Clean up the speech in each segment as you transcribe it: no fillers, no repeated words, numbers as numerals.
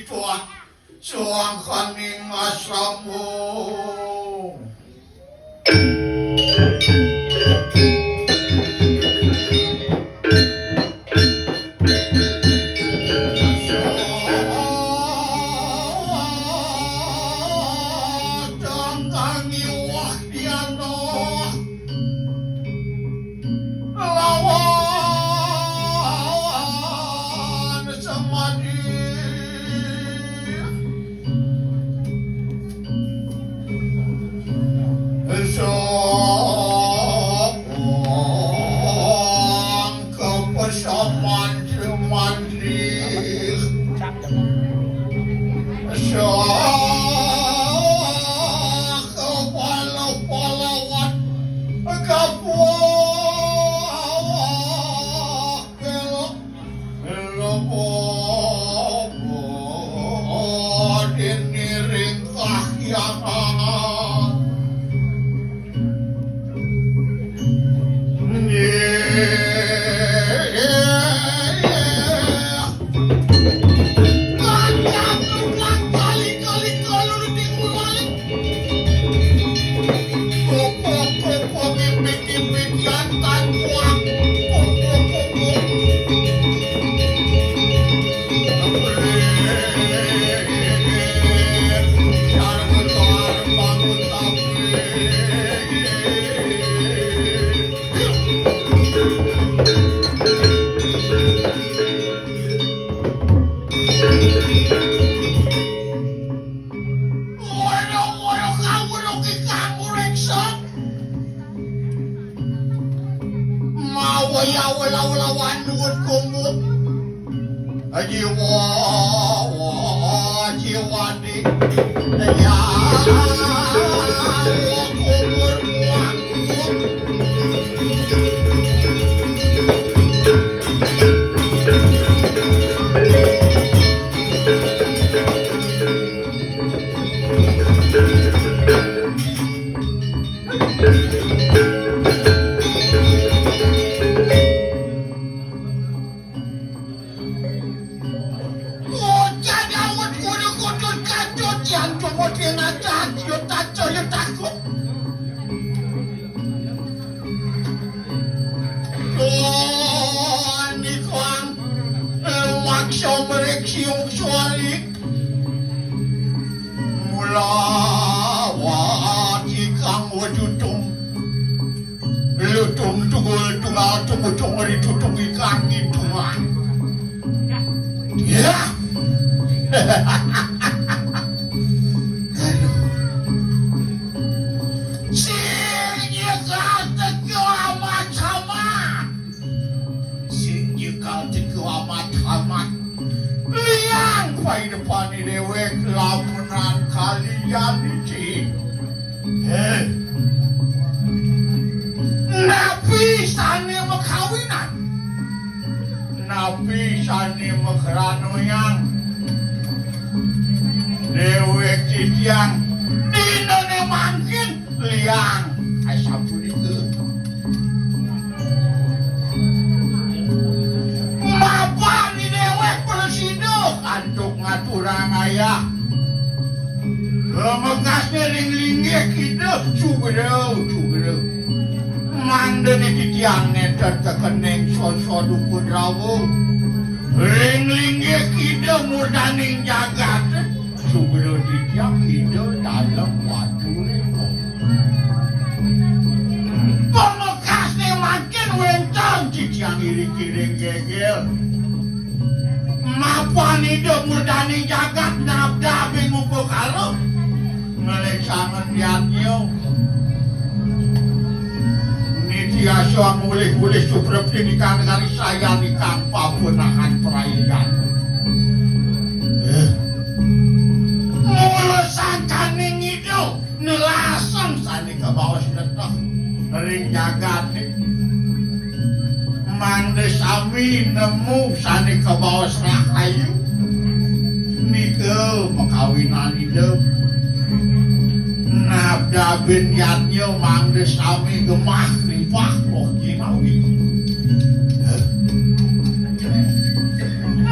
Cuang kaning asramung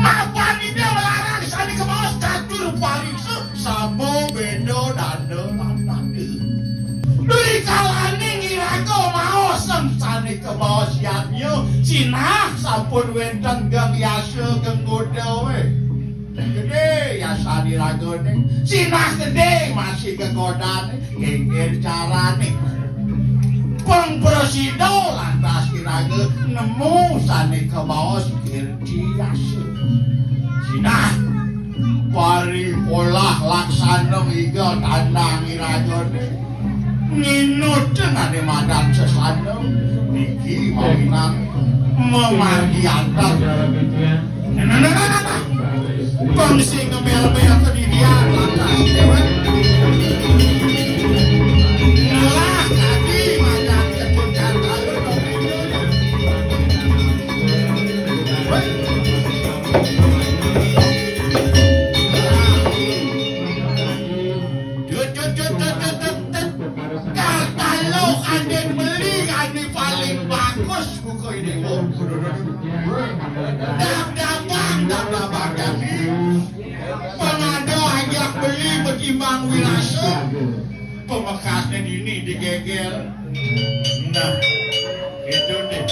Apa ni dia melarang sani ke bawah Cina sampun wenten gang yase kenggoda we. Gede yasa diragone. Cina gede masih kegodane. Geger carane. Pengpresido lantas kiraga nemu sane ke bawah kirti yase. Cina pari polah laksana iga tandang iragone. Nginut dengan madan sesana. Niki mawinan memargi antar. Nah. Bangsi ngebel-bel ke dirian lantas dewan. Ngalah tadi madan ketujan lalu kalau aden beli aden paling bagus buku ini. Dagang pengada ajak beli betimbang wirasa. Pemekasnya ini digeger. Nah, itu deh.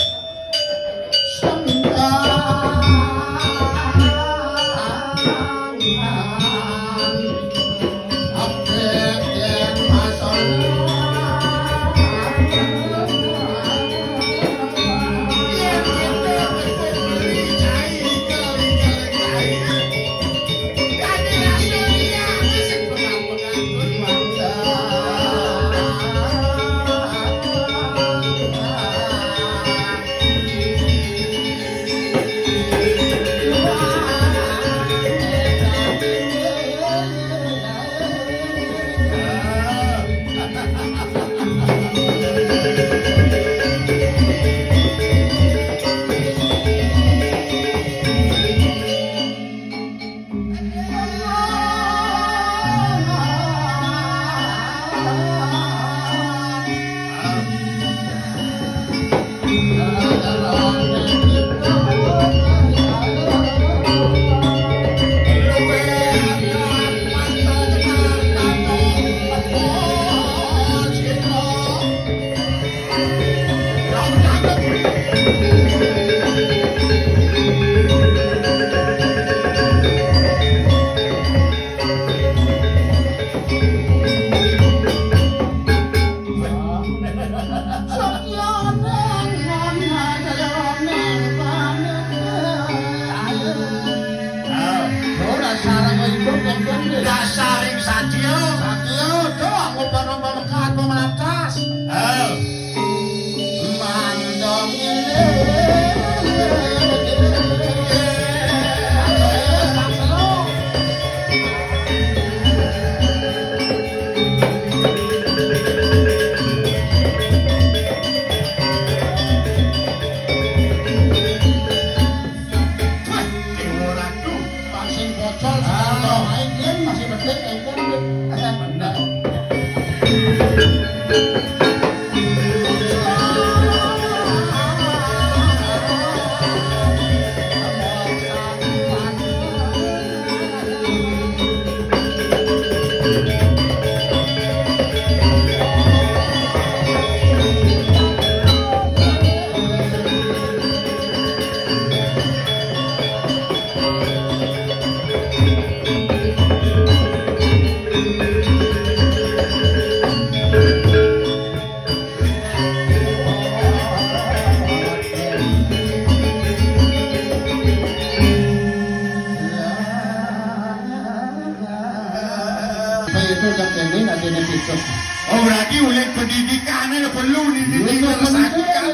Oh berarti oleh pendidikannya perlu dididik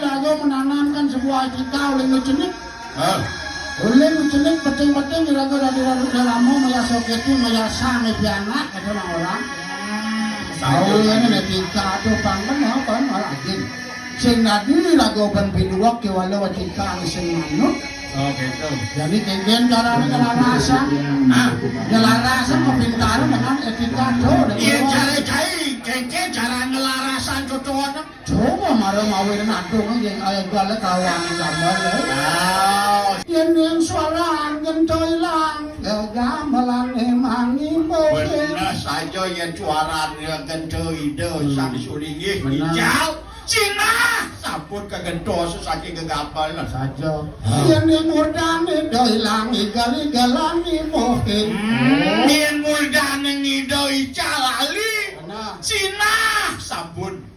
lagu menanamkan sebuah cita oleh nucenik. Oleh nucenik penting-penting lagu dari dalammu maya soketi maya sange pianak kata orang. Tahu ini netika tuh pangkan mau kan malagin. Sing nadi lagu ban biduak ke walau cita sing manut. Oh gitu. Jadi kengken caranya ngelarasan. Ngelarasan kepintaran dengan etika tuh. Iya cari kengken cara ngelarasan cucuan. Coba marah mawin nadung yang ayah gala kawan gambar. Yang suara angin toilang, gamelan emang benar saja yang suara dengan ide sang sulingi hijau Cina sampun kagentos saking gegapal saja yen murdane do ilangi gali-galani mohin yen murdane ngidoi calali nah Cina sampun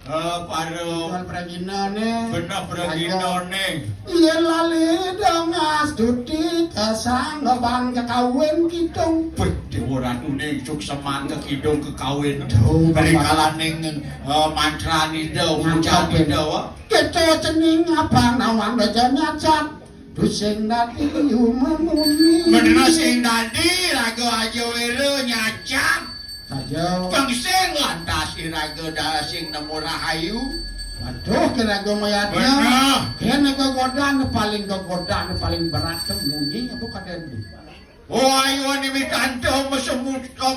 Bukan preginane bener preginane iya lali dongas duti kesang ngebang kekawin kidung Dewa Ratu ning sukseman ke kidung kekawin Duh, berikalaning mantrani do ucapin do keto cening apa nawan aja nyacat dusing dati umumuni bener sing dadi raga aja wero nyacat saja pangsing lantas iraga sing nemu rahayu aduh kira-kira mayatnya bener kena kegodaan paling berat temungi itu kadang oh ayo ni mi tante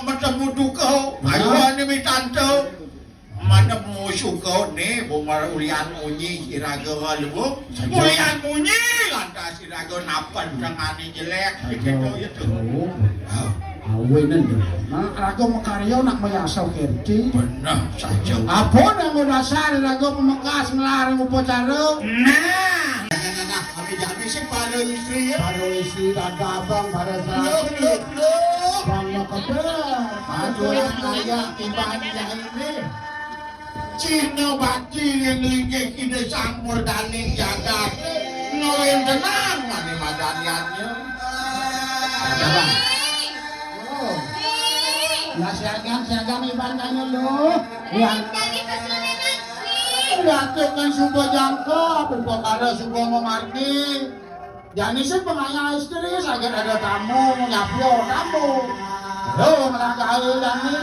matemu duka ayo ni mi tante mana musuh kau ni bumar ulian munyi iraga walu ulian munyi lantas iraga napan tengani jelek begitu itu awenan nah raga makaryo nak mayasau kerti benar saja apa nang dasar raga pemekas ngelarang upacara nah kami jadi si para istri ada abang pada saat banyak keber aduan ayah ibadah ini Cina bakti yang linggih kita campur dani jagat ngawin tenang mani madaniannya ada bang ya siagang ibadahnya lo yang kan subuh jangka berpokada subuh mengerti jadi sih pengayah istri sakit ada tamu nyapio tamu lo merangkak ayo dani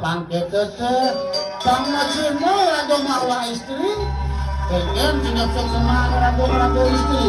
pangke tete bang macino rago marwa istri pengen nyopsok sama rago istri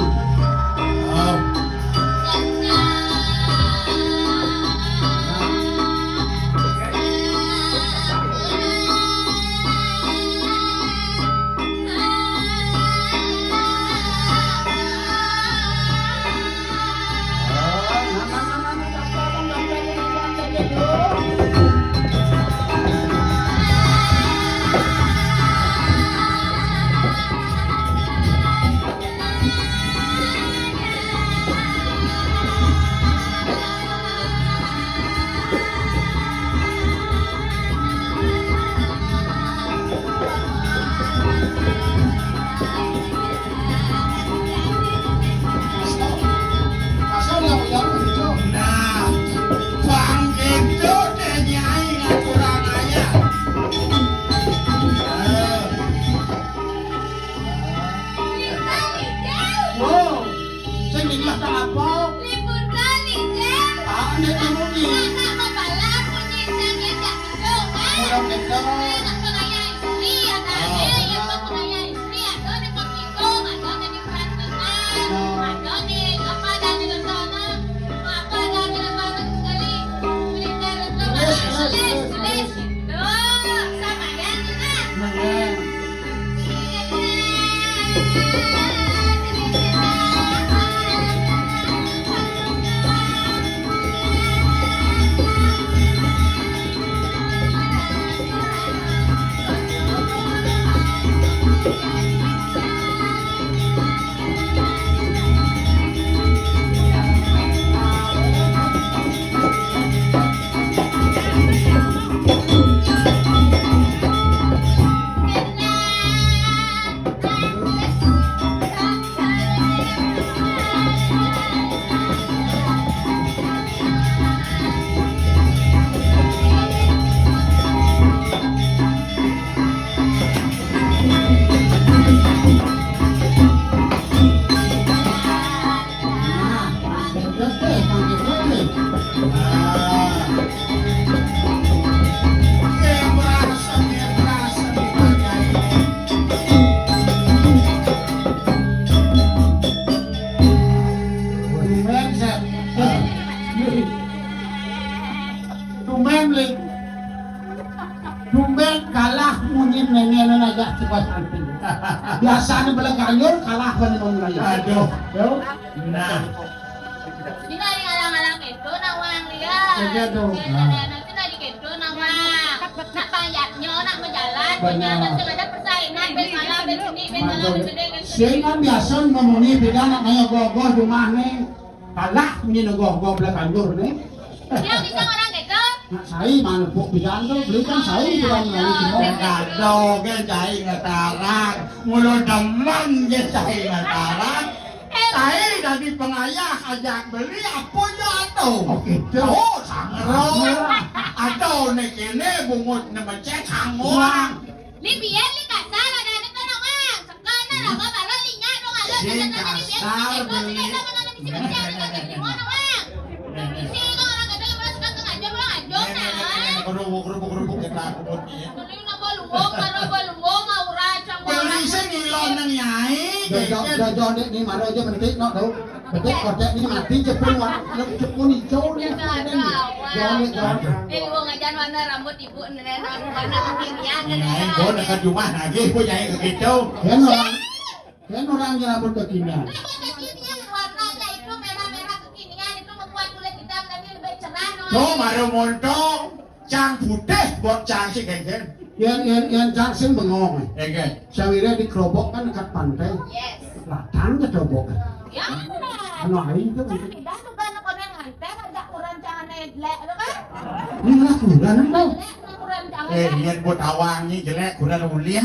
Dumbek kalah mungkin nenek aja cepat nanti. Biasanya bela kayur kalah kan mulai. Aduh. Yo. Nah, Di na alang-alang ito nawang liya. Sige, do. Nanti na di ito nawang napayat nyo nak majalan. Penyalan sengaja persaingan ben malah ben sini ben malah ben sini. Sehingga biasa memuni bidana kayak gogoh rumah nih. Kalah punya gogoh bela kayur nih. Yang bisa orang ito. Nak saya mana pok bidana tuh belikan saya bilang lagi semua. kado ke cai ngetarang, mulut demen ke cai ngetarang. Saya dari pengayah ajak beli apa jatuh. Oh gitu. Oh, sangro. Atau nek ini bungut nama cek hanguang. Libien li kasar ada ito nawang. Sakana na ba balo linya dong alo. Si kasar beli. Kerubuk-kerubuk kita kubutnya. Beli sengilon ng yai. Do ni mana aja mentik no đâu. Betul kortek ni mati cepun wa. Cepun hijau ni. rambut ibu nenek warna kekinian Yai gua dekat rumah lagi, gua yai begitu. Kan orang yang rambut kekinian. kekinian warnanya itu merah-merah kekinian itu membuat kulit kita menjadi lebih cerah. Tuh baru montong, cang putih buat cang si kengken. Yang Jackson bengong. Kengken. Sawirnya di kerobok kan dekat pantai. Yes. Latang ke kerobok. Ya. Anu aing itu. Tidak tuh kan konen nganter ada kurang jangan lek itu kan. Ini lah kurang tau. Kurang jangan. Lihat buat awangi jelek, kurang ulian.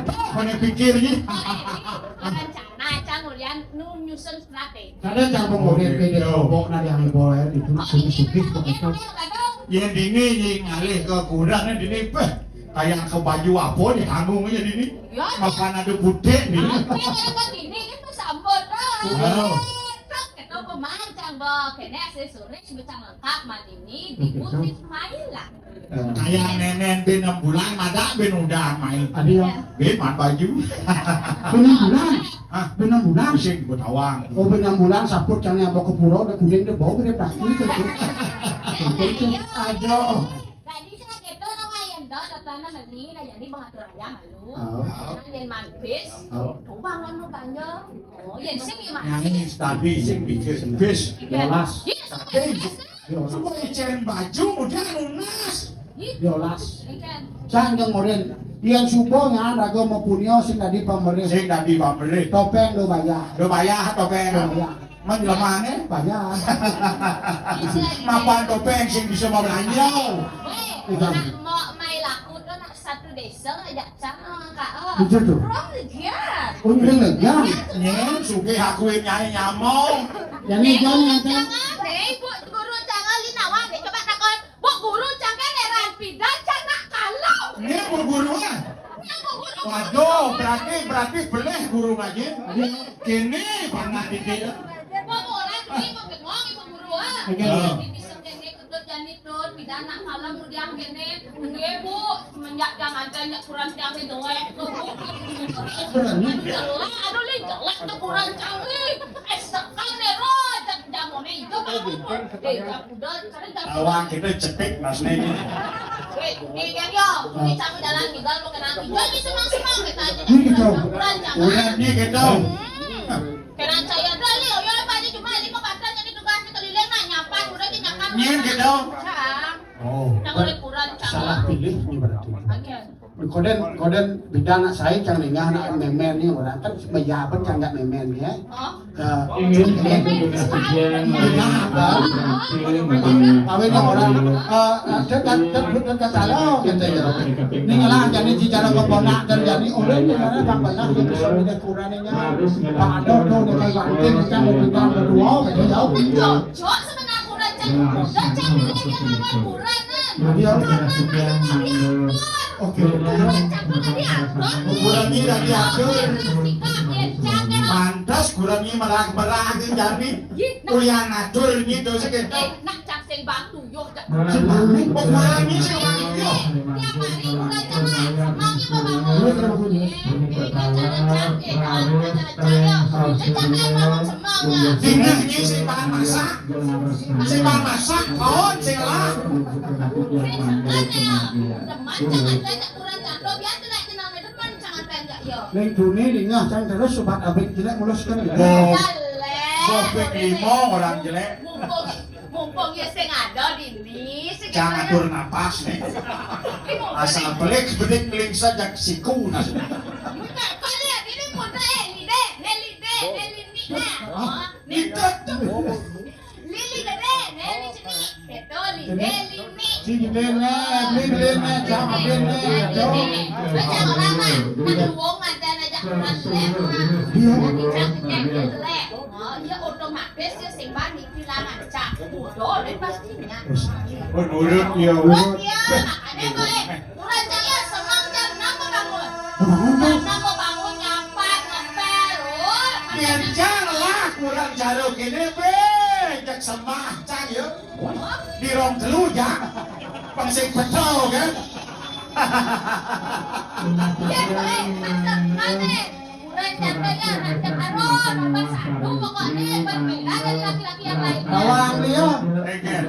Kau nih pikirnya. Rencana cang ulian nyusun strategi. Kadang jangan pengorin ke kerobok nanti yang boleh itu suki-suki begitu. Yang dini ngalih ke kurang dini peh. Kayak ke baju apa nih tanggung aja dini. Makan ada putih nih. Ini itu sambut. Wow. Itu pemancang boh, kene aksesoris becang lengkap ini dibutuhin main lah. Kayak nenek ben 6 bulan ada ben udah main. Ada yang Ben mat baju. benang bulan. Hah? Benang bulan. Pusing buat awang. Oh benang bulan saput cannya bawa ke pulau dan kemudian dia bawa ke plastik itu. Aduh. Tadi saya gitu ngayen dah datana nani na jadi bahatur raya malu. Oh. Nang manpis. Oh. Bangun lu banyak. Oh, yen sing gimana? Yang tadi sing bikin bis. Yolas. Semua eceran baju udah lunas. Yolas. Ikan. Sang yang moren. Yang subuh nya raga mau punyo sing tadi pemberi. Sing tadi pembeli. Topeng do bayar. Do bayar topeng. Bayar. Menjelamane Bayar. mapan topeng sing bisa mau belanja. Weh, nak mau mai laku tuh nak satu desa ngajak sama kak. Itu tuh. Orang legian. Oh ini legang. Nyen suge aku nyai nyamong. Yang ini jangan nanti. Jangan deh, bu guru jangan linawan deh coba takon. Bu guru jangan heran pidan nak kalau. Ini guruan. Waduh, berarti beleh guru ngaji. Kini pernah didik. Mau orang ini mau bengong ibu guru ah. Oke. Bisa kene ketut jani tut pidana malam udiang kene. Nggih bu, semenjak jangan tanya kurang canggih doang tuh bu. Jelek, aduh li jelek tuh kurang canggih. Sekali roh jamone itu bu. Udah sekarang jam. Awang kita cetek mas ini. Ini kan yo, ini sampai jalan tinggal mau kenal tinggal ini senang kita aja. Ini gitu. Kurang jangan. Udah nih gitu. Kena saya dali, yo apa aja cuma ini kok pasal jadi tugas keliling nak nyapan udah dia nyapan. Nyen gitu. Cang. Oh. Nang oleh kurang cang. Salah pilih ini berarti. Agen. Koden bidana saya canggih nggak anak memen nih orang kan mejabat canggih memen ya. Oh. Awalnya orang dekat kalau gitu ya. Ini ngalah jadi bicara keponak dan jadi orang yang ada bang benar yang bisa tidak kurangnya. Pak ada tuh dengan ganting kita mau kita berdua gitu ya. Cocok sebenarnya kurang cang. Dan cang pilih dia ngawal kurang kan. Oke. Kurangnya lagi atur. Pantas kurangnya merah jadi kuliah ngatur gitu segitu. Nak cang sing batu yo cang. Pokoknya sih Tiap hari kurang cang. Mami bangun. tinggalnya si pan masak, oh celah. Neng dunia dingah cang terus sobat abik jelek mulus kan ya. Bobek limo orang jelek. Mumpung ya sing ada di sing Jangan atur napas nih. Asal pelik bedik keling saja siku nas. Kau lihat ini muda lide. Lili gede, Lili sini. Betul, Lili. Si gilena, gilena, jangan gilena, jauh. Baca orang mah, kan wong ada aja orang lek. Dia lek. Oh, dia otomatis ya sing bani kehilangan cak. Udah, pastinya. Menurut ya. Wah, ya, makanya boleh. Kurang jaya semang jam 6 bangun. Jam 6 bangun nyapat, ngepel. Biarlah kurang jaruk ini be. Jak semah cang ya. Di rong telu ya. Pangsing betul kan. Ya, boleh. Mantap, mantap. Kurang jaya, mantap aron. Nomor 1 pokoknya berbeda dari laki-laki yang lain. Awang dia,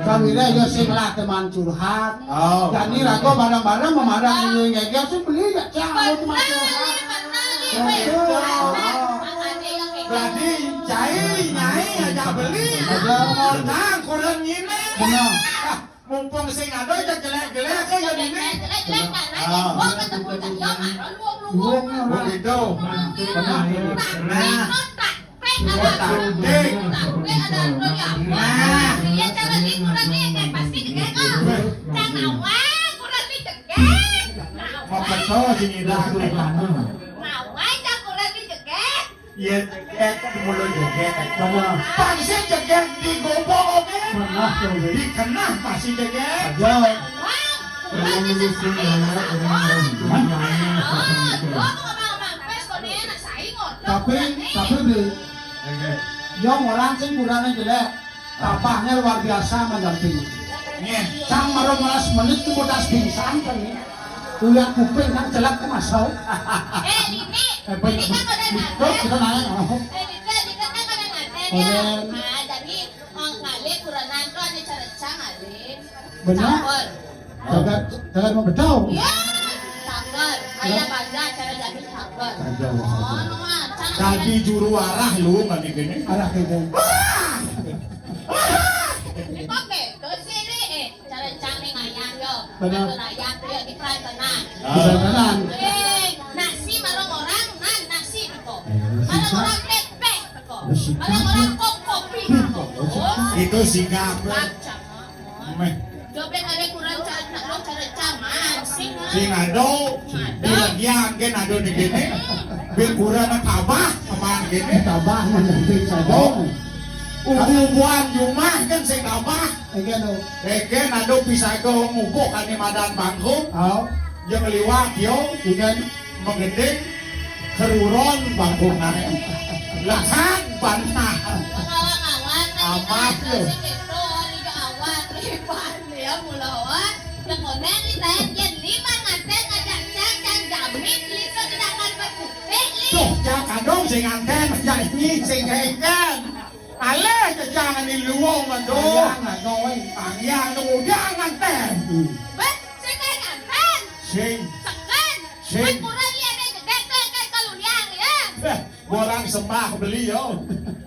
kami dia yo sing lah teman curhat. Jadi rago barang-barang memarang ini ngegel sih beli ya cang mau teman curhat. Berarti nyai aja beli. Aja. Orang kurang ini. Benar. Mumpung sing ada aja jelek-jelek kan jadi ini. Jelek-jelek karena wong ketemu cak yo aron wong lu. Begitu. Nah, Mau betul sini dah tu. Iya, mulut joget. Pasien joget di gobok oke. Di kena masih joget. Aja. Tapi beli. Yang orang sing kurangnya jelek, tapahnya luar biasa mendampingi. Cang maru 15 menit itu bodas pingsan kan ya. Lihat kuping kan jelek ke masau. Kita nanya. Benar. Jangan mau betul. Ayah baca cara jadi sabar. Tadi juru arah lu nggak gini. Arah kita. Ini kok gitu sih nih? Cara cangling ayam yo. Benar. Ayam tuh di keran tenang. Beneran. Nasi malah orang nasi itu. Malah orang pepek itu. Malah orang kopi itu. Itu sikap. Baca. Jobek ada kurang cara caman Sing ado, bilang kan ado di gini. Bil kurang kabah, aman gini. Tabah mendamping saja. Ubuan rumah kan sing kabah. Egen do. Eken ado bisa ke ngubuk kan di madan bangku. Au. Yang liwat yo, Egen. menggedeng keruron bangku nane. Lekan bantah. Awan Amat lo. Itu hari awan ribuan dia mulawan. Yang konen di tayang jen 5 ngaten ngajak cang jamin liso tidak akan berbukti. Tuh, jangan dong sing anten, nyanyi sing eken. Ale jangan di luang aduh. Jangan noy. Pangyang nunggu jangan ten. Bet, sekai ngaten. Sing, Sekan. Sing. Kurang ya deh gede kayak kaluliang ya. orang sembah beli yo.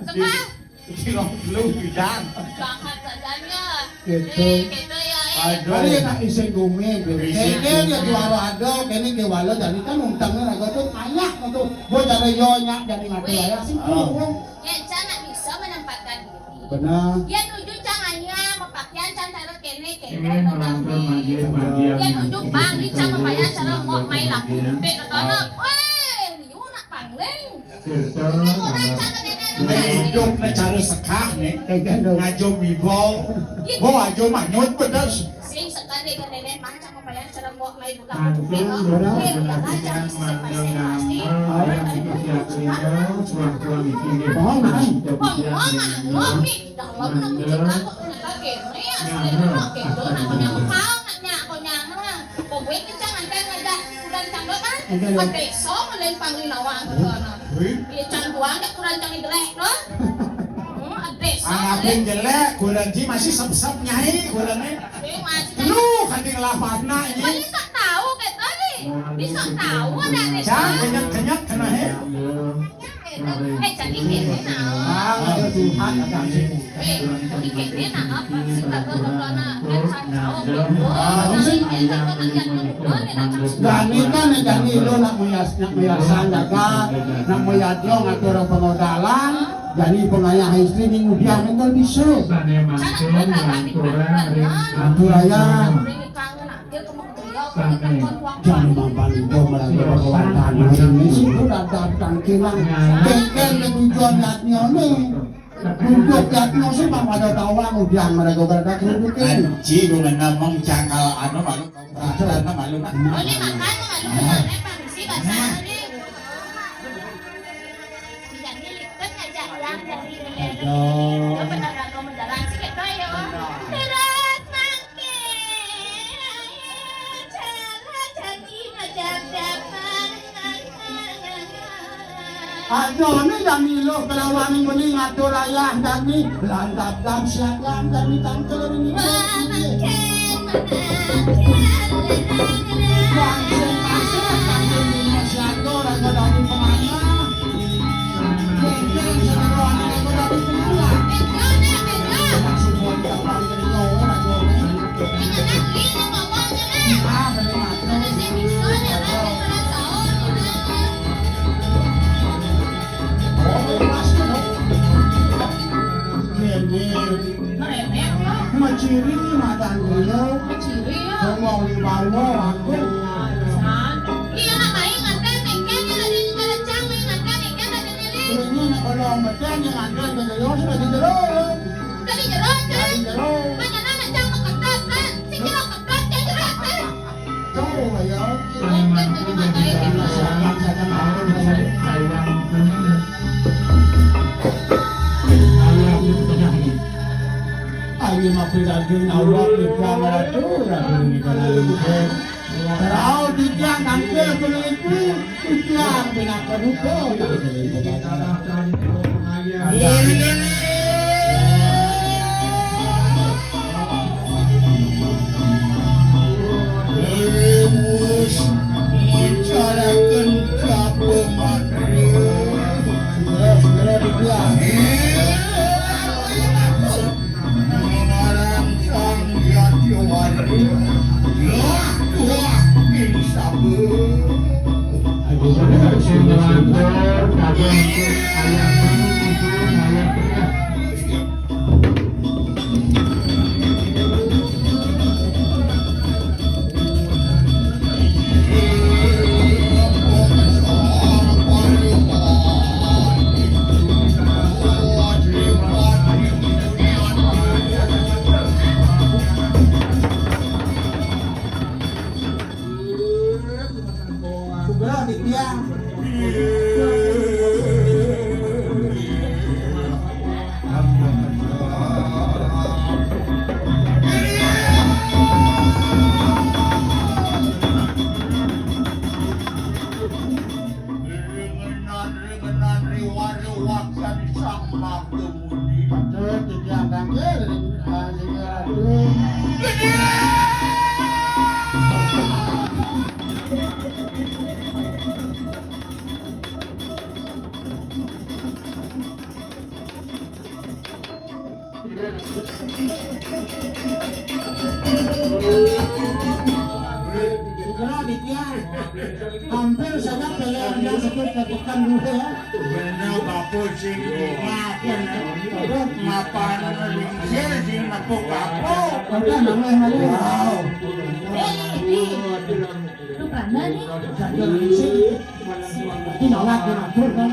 Sembah? Kilo belum bidang. Banget sadanya. Gitu. Gitu ya. Aduh. Kali nak isi gumi, Isi kene dia gumi. jual ada, kene ke wala jadi kan untangnya naga tu banyak tu, boleh jadi yonya jadi mati ya sih. Ya, jangan bisa menempatkan diri. Benar. Dia tuju cangannya mepakaian cara kene. Ini melanggar bagian Dia tuju bang, dia cang membayar cara mau main lagi. Bek katanya, weh, liu nak pangling. Ini orang cang Hidup na cara sekah nih. Egen do. Ngajo bibol. Bo ajo manyut pedas. Sing sekali ke nenek macam membayar cara mau main buka. Langsung berkepentingan mendengar yang disiapkan suatu meeting Oh, naik. Anapin jelek, kurang ji masih sep-sep nyai, kurangnya. Lu kadang lapasna ini. Bisa tahu kayak tadi. Bisa tahu ada deh. Jangan kenyak kena he. Jadi kayaknya Ah, ada Tuhan ada sih. jadi kayaknya apa sih kagak berlana kan tahu. Gani kan gani lo nak muyasan jaga, nak muyadlo ngatur pengodalan, jadi pengayah istri ning udiah mental bisa. Atur ayah. Jangan mampan itu melanggar kewantan ini sih udah datang kilang bengkel tujuan yatnya nih untuk yatnya sih bang ada tawang udah mereka berada kerudukin Anji lu ngomong cakal anu malu anu malu. Oh ini makan makan sih bahasa ini. Tidak dilihat ngajak yang dari oh benar rekomendasi kayak ya. Aduh, ini yang nilo kelawani meni ngatur ayah dan ni lantap dan siakan dan ni tangkel ini. Langsung masuk tangkel ini siatur agak dari pemana. Mungkin seruan agak dari pemana. Langsung buat kapal dari kau agak. Ah, benar. Maciri madan dulu, semua wibawa aku. Iya nak main ngantar bengkel ni ada di dalam cang main ngantar bengkel ada di sini. Ini nak kalau macam yang ada di dalam sudah di dalam. Dari jeruk kan? Di dalam. Banyak nak cang mengetat kan? Sikit mengetat kan jeruk kan? Tahu ya. Mungkin tadi makai di Masyarakat sedang ada. Ayo mapilagin awak di kamera tu, lagi di dalam itu. Kalau tidak tampil begitu, tidak benar kerupa. Lemus mencarakan siapa materi. Segera dibilang. Mengarang sang Yatiwati. Ya Tuhan ini sabar. Segera dibilang. Ringenan riwak dan sama kemudi. Betul, dibilang tampil. Segera dulu. Segera dibilang. Hampir saja pilihan yang sebut ketukan dulu ya. Benar bapak sing makan. Mapan lingsir sing matu kapok. Udah namanya malu. Wow. Lu pernah nih? Saya langsung. Ini nolak diatur kan.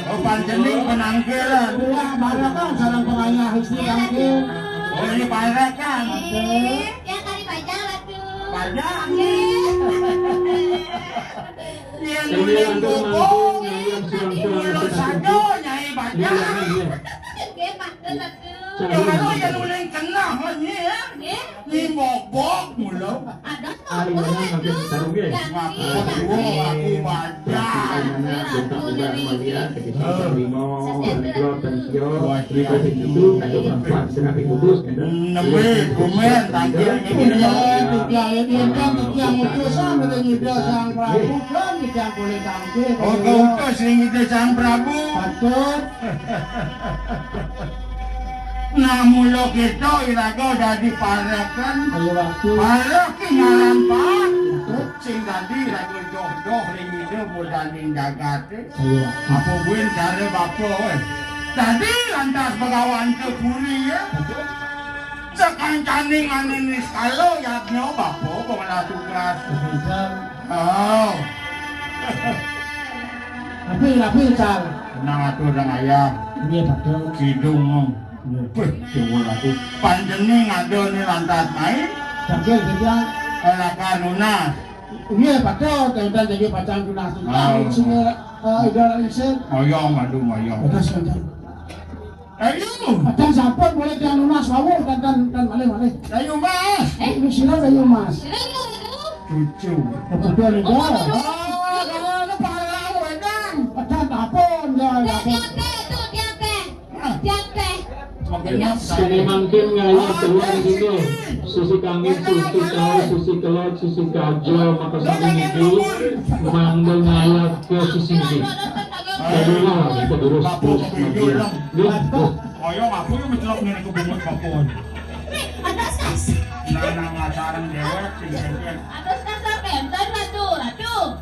Oh panjening penangkilan. Dua barang kan sarang pengayah istri tangkil. Oh ini parah kan. Ya kali baca lah tuh. Parah. Yang Jadi nulis yang buku. mampu Mulut sado nyai baca. Oke, pakai lah tuh. Yang nulis kena hanya ya. Ni bobok mulut. Ada Ari mana makin sarung ge. Aku baca. Bentak juga malian sekitar harimau, kontrol, tensio, itu ada perempuan senapi kudus. Nembe kumen tanggil ini ya dia kan yang utusan dari dia sang Prabu kan yang boleh tampil. Oh kau utus sing itu sang Prabu. Patut. Namun lo kita iraga dadi parekan. Ayo waktu. Parek ngaran Pak. Sing dadi lagu jodoh ring ide bodaning jagate. Ayo. Apa buin cara bapa we. Tadi lantas begawan ke kuri ya. Sekancaning anenis kalau yatnya bapa pengelah tugas. Oh. Tapi cal. Nang atur nang ayah. Iya betul. Kidung. Coba aku panjenengan ngadone lantas main. Sambil dia lakukan lunas. Iya betul. Kemudian jadi pacang lunas. Sini idola isen. Moyong aduh moyong. Ayo. Pacang sampun boleh dia lunas wawur dan malih. Ayo mas. Ini sila ayo mas. Cucu. Betul itu. Kalau palau wedang. Pacang tapon ya. Sini mangkin ngaya keluar gitu. Susi kangin, susi kau, susi kelot, susi kajo, maka sami itu manggil ngaya ke susi ini. Kedua, kita terus mangkin. Oyong aku yang mencelok nih ke bumut papon. Ada sas. Nang ngasaran dewek sing-sing. Ada sas benten ratu.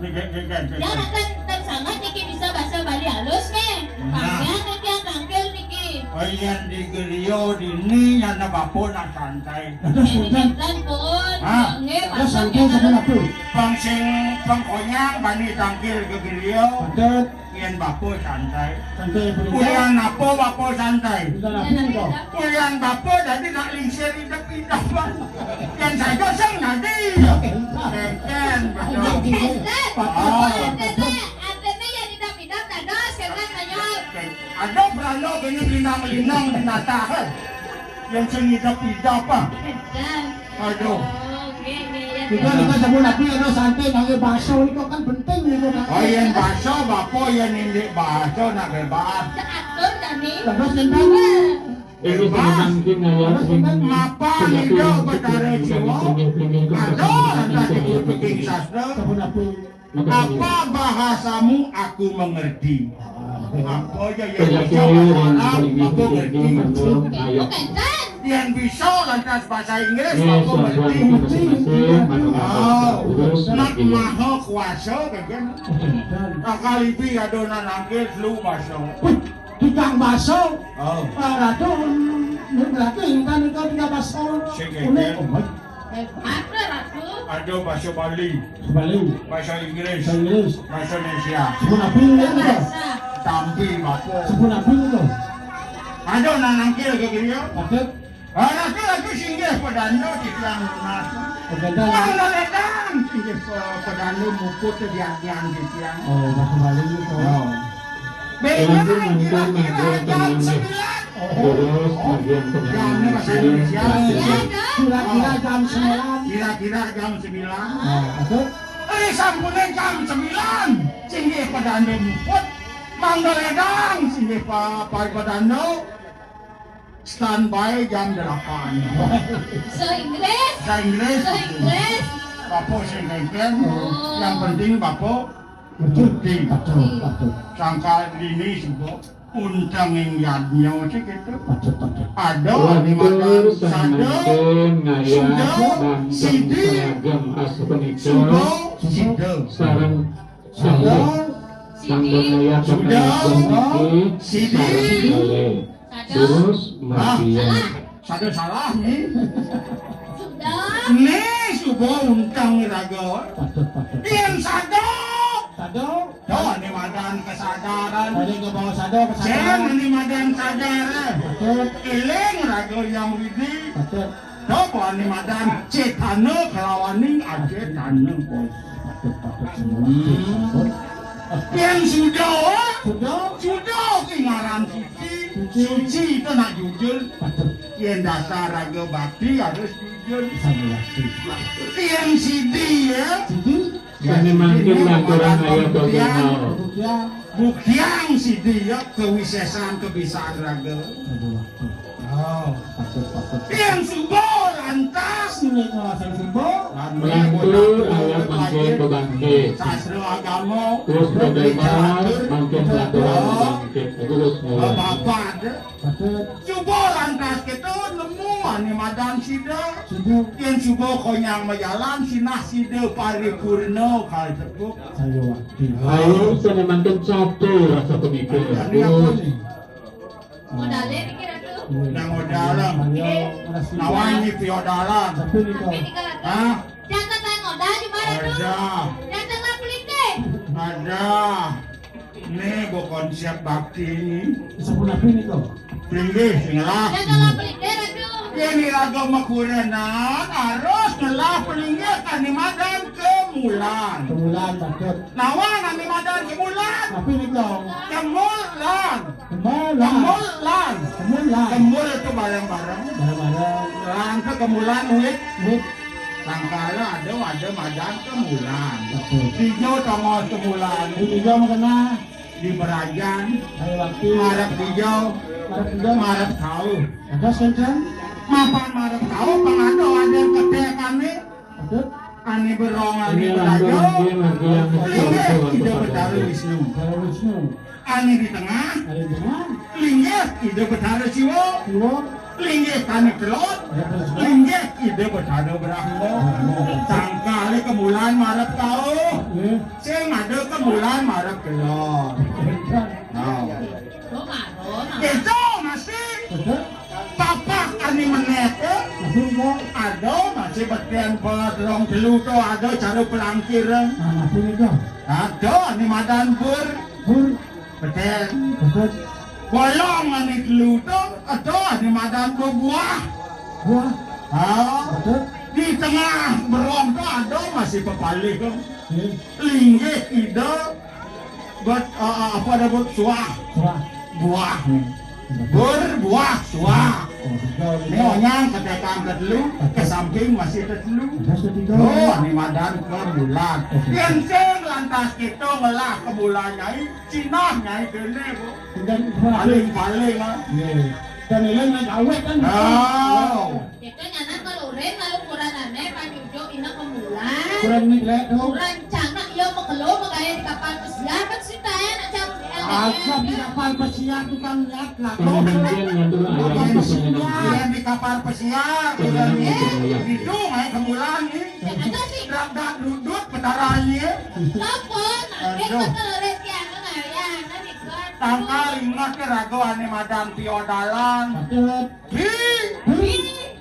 Jangan kan sangat niki bisa bahasa Bali halus nih. Panggian niki yang tangkil niki. Ayan di gerio dini yang na bapon ang santai. Ini benten pun. Nggih, Ada santai sama aku. Pangsing pangkonyang bani tangkil ke gerio. Betul. Yan bapo santai. Santai beri. Kulian napo bapo santai. Sudah aku kok. Kulian bapo jadi nak lingsir indah ban. Yan saja sang nadi. Ken betul. Antene yang tidak dados karena kanyol. Ada berano dengan linang-linang dinatahan. Yang sengidap-idap pa. Benten. Aduh. Kita sebut lagi ada santai nanti baso itu kan penting itu kan. Oh yan baso bapo yan hindi baso na bebas. Atur dani. Terus tentang Ini sini mangkin ngaya sebut aku. Apa bahasamu aku mengerti. Apa aja yang Kaya bisa kayo rin masalah paligid aku lagi mengerti. manulong ayo. Benten. Yang bisa lantas bahasa Inggris Yes, aku ang mengerti. buwan masing-masing, manulong urus, Nak lagi. maha kuasa kagan. Nakalibi adonan angkil flu masuk. Tukang baso. Oh. Ratu berarti kan itu tiga baso. Sige, Unik. Ken. Ada ratu. Ada bahasa Bali, Kembali. bahasa Inggris, Bahasa Inggris. bahasa Indonesia. Sebut aku itu. Bahasa. Tampi bapo. Sebut aku itu. Ada nan angkil ke kiri. Paket. Laki-laki singgih pedano di tiang lunas. Berbeda. Kalau ledang singgih pedano mukut ke tiang di tiang. Oh, bahasa Bali itu. Beda Mangkin kira-kira mangkin jam mangkin 9. Terus bagian Jamnya bahasa Indonesia. Kira-kira jam 9. Kira-kira jam 9. Oh, betul. Sampunin jam 9. Singgih pedano mukut. Mangga ledang singgih pedano. Standby jam 8. Se-Inggris. Bahasa Inggris. Se-Inggris. Bapo singkengken. Yang penting bapo Betul. penting. Betul. Sangka dini sebuah untangin yadnya sih gitu. Betul. Ada di Wantur mana sang sado, mangkin ngaya bandeng Sidi, seragam asupenito sudo, sido. sarang Sado. sanggang ngaya Sudah. penagam iki Sidi. sarang gale terus mabian Sado salah nih. Sudah. Nih subuh untang iraga. Betul. Yang sado. Sado. Doa nih madan kesadaran. Tadi ke bawah sado ke Sen sana. nih madan sadaran. Betul. Iling raga yang widi. Betul. Doa nih madan cetane kelawaning aja tane boy. Betul. Yang sudah. Sudah. Sudah kingaran suci. Suci itu nak jujur. Betul. Yang dasar raga bakti harus jujur. Saya waktu. Yang sidi ya. Jadi Kami mangkin lanturan ayah bagaimana. kemudian Buktiang sidi ya kewisesaan kebisaan raga. ada waktu. Oh. Patut. Yang subur lantas. Sulit menguasai simbol. Melantur ayah mangkin bebangkit. Sastra agama. Terus bagaimana mangkin lanturan bebangkit. Terus mulai. Bapak ada. Patut. Coba lantas kita nemu ani madan sida. Sudah Yang coba konyang majalan sinah sida paripurna kali terbuk. saya waktu. Ayo saya mangkin catur rasa pemikir. Ini apa Terus nih? Modalnya dikira tuh. Yang dalam. Ayo merasa. Nawani piodalan. Tapi ini kau. Tapi dikira tuh. Hah? Jangan tanya modal gimana tuh? Ada. Jangan lah pelitih. Ada. Ini gua konsep bakti ini. Sepuluh ini kau. Tinggi singelah. Jangan lah pelitih tuh. Ini agama kurenan harus ngelah pelingnya kanimadan kemulan. Kemulan patut. Nawan kanimadan kemulan. Tapi ini kau. Kemulan. Kemulan. Kemulan. Kemulan. Kemul itu barang-barang. Barang-barang. Langka kemulan wit. Wait. Sangkala ada madan kemulan. Patut. Hijau tongos kemulan. Ini kau makna. Di Berajan. Saya waktu. Marap hijau. Marap hijau. Marap tahu. Ada kencang. Mapan marap tahu pengado ada ketek kami. Patut. Ani berong ani ini berajo. lanturan lagi yang Linggih sesuatu tidak bertaruh Wisnu. Kalau Wisnu. Ani di tengah. Ada dengan. Linggih tidak bertaruh Siwo. Dua. Linggih kani kelot. Ada terus. Linggih tidak bertaruh Brahmo. Sangkali kemulan marap tahu. Ya. Sing ada kemulan marap kelot. Kencang. Lo marah. Itu masih Patut. papak ani menek. Tapi kau. Ada masih betian pedrong telu to ada cara pelangkir. Nah, ini kau. Ada ani madan pur. Bur. Betian. Patut. Bolong ani telu to ada ani madan pur buah. Buah. Ah, Patut. di tengah berong to ada masih pepalik. Ya. Linggih ida buat apa ada buat suah Surah. buah. Berbuah suah. Oh, kau Ini ini. onyang ketekan ke dulu, ke samping masih ke dulu. Ada ketiga. Oh, ini madan ke bulan. Yang sing lantas kita ngelah ke bulannya, Cina nyai kene bu. Tinggal dua. Paling lah. Ya. Dan ini nak awet kan? Oh. Itu nyana kalau ren kalau kurang aneh panjujo ina kemulan. Kurang ni lek tu. Kurang cangnak iya makelo makanya di kapal pesiar kan sih tanya nak cari Apa di kapal pesiar tu kan lihat lah. Kami mangkin lanturan ayah kesenangan. Yang di kapal pesiar, itu ngai kemulan ni. Ada sih. Dak duduk petaranya. Apa? Kita kalau ren tiang kan ya nanti kan. Tangkal ingat ke rago ane madan piodalan. Patut. Hi,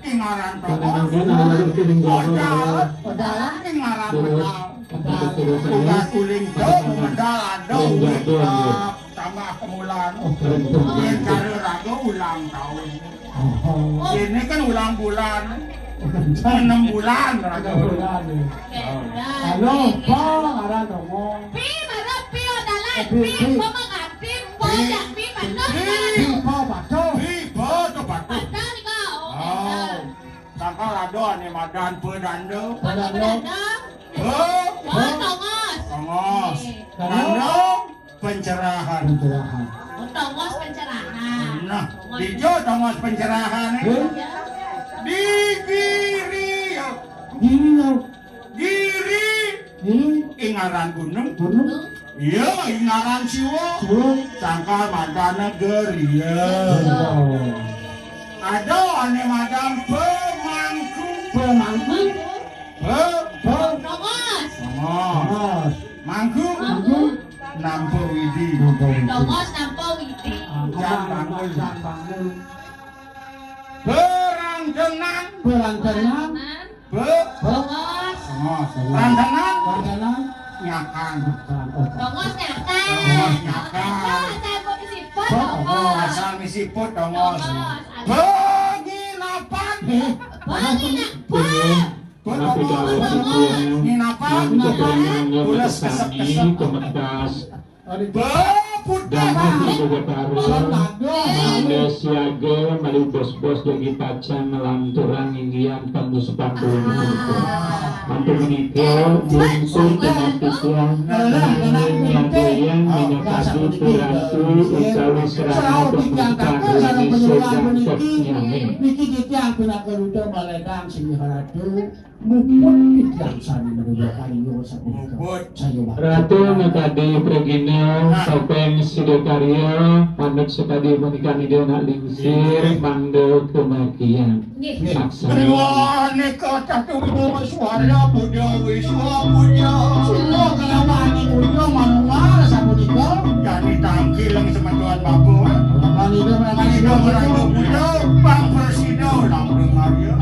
ingaran Kami tokoh. mangkin ayah ketinggalan ayah. Odalan ingaran Terus medal. terus Udah kuling dong, medal ada tambah kemulan. Yang cara rago ulang tahun. Oh. Ini kan ulang bulan. 6 bulan rago. Halo, Bang, ada ngomong. Pi marah pi odalan pi pemangapi boyak pi pandang. Pipa batu. Riba tu batu. Pandang ni kau. Oh, sangkal ada ane madan pedando. Pada pandang. Oh, Oh tongos. tongos. Dando pencerahan. Pencerahan. Oh tongos pencerahan. Nah, hijau tongos pencerahan di kiri, Ini tau. kiri Ini ingaran gunung. gunung. Iya, ingaran siwo. Suruh. Sangkal madana geria. Ada ane madam pemangku. Pemangku. Tongos. Tongos. Mangku. Mangku. Nampu widi. Tongos nampo widi. Bangun. Perang tenang. Perang tenang. Tongos. Tongos. Perang tenang. Perang Nyakan. Tongos nyakan. Tongos nyakan. Saya mau disiput Tongos. tongos. Asal misiput tongos. Tongos. Penginapan. Bagi nak. Tapi kalau sekian Nginapan. yang kebenarannya Pulas berkesani kesep-kesep. kemekas Pemangku. Damai Bogotaro Anda siaga mali bos-bos jadi pacan melanturan inggian panggusupan kulungan Mantu menikah muncul tematikan yang goyang minyak padi pirantu utawi serana pembukaan Indonesia dan Nyame Niki titiang pinakaluto maledang siniharatu muput titiang sani mendudukan iyo sa sayo ba. Ratu Nakadi Pregina Topeng Sidokarya Manut Sekadi Menikah Nidona Lingsir Mando Kemakian Maksana Riwane kata tunggu suara punya wiswa punya. Sino kalawani unyo manual sa punika. Jadi tangkil lang sa matuan bago. Manido Manido manido punya Bang Presido lang dengar ya.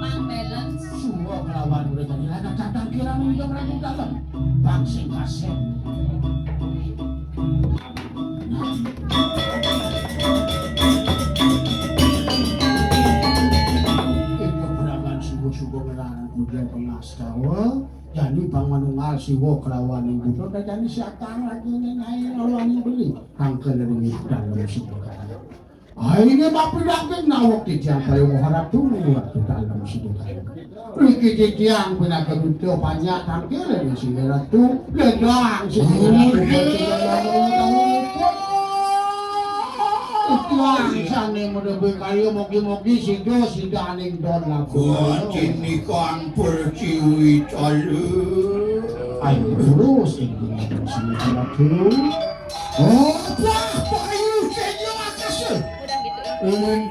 Mang balance. Semua kelawan udah jadi ada catang kirang juga meragu dalam bang sing kasep. Itu perangan subuh-subuh melarang kemudian pengastawa. Jadi bang manungal siwo kelawan yang gitu. Dan jadi siatang lagi nengai lawan yang beli. Angkel dari dalam situ. Ini bapak daging nawak titiang kayo mo harap tunggu waktu dalam situ kayo. Riki titiang pinakabuto banyak tangkil ini sinira tu ledang sinira Ituang sana mo dabi kayo mogi-mogi sido sidaning don lagu. Kini kan perciwi calu. Ay terus ini sinira tu. Oh, wah, payu senyo akasih. Udah gitu ya. Ulun